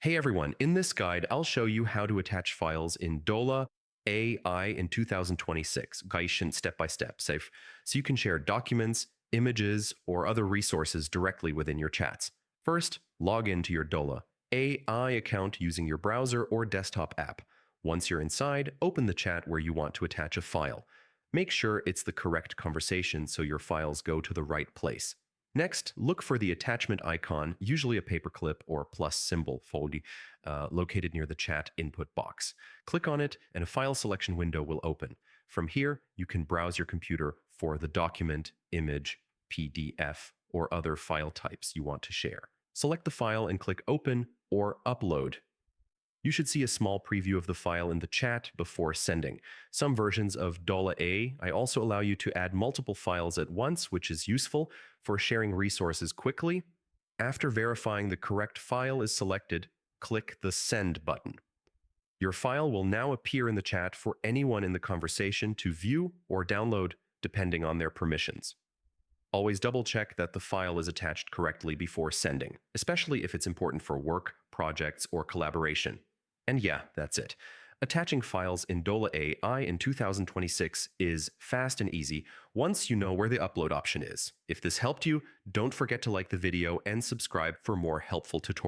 Hey everyone, in this guide, I'll show you how to attach files in Dola AI in 2026, Gaishin step by step, safe, so you can share documents, images, or other resources directly within your chats. First, log into your Dola AI account using your browser or desktop app. Once you're inside, open the chat where you want to attach a file. Make sure it's the correct conversation so your files go to the right place. Next, look for the attachment icon, usually a paperclip or plus symbol foldy, located near the chat input box. Click on it and a file selection window will open. From here, you can browse your computer for the document, image, PDF, or other file types you want to share. Select the file and click Open or Upload. You should see a small preview of the file in the chat before sending. Some versions of Dola AI also allow you to add multiple files at once, which is useful for sharing resources quickly. After verifying the correct file is selected, click the Send button. Your file will now appear in the chat for anyone in the conversation to view or download, depending on their permissions. Always double-check that the file is attached correctly before sending, especially if it's important for work, projects, or collaboration. And yeah, that's it. Attaching files in Dola AI in 2026 is fast and easy once you know where the upload option is. If this helped you, don't forget to like the video and subscribe for more helpful tutorials.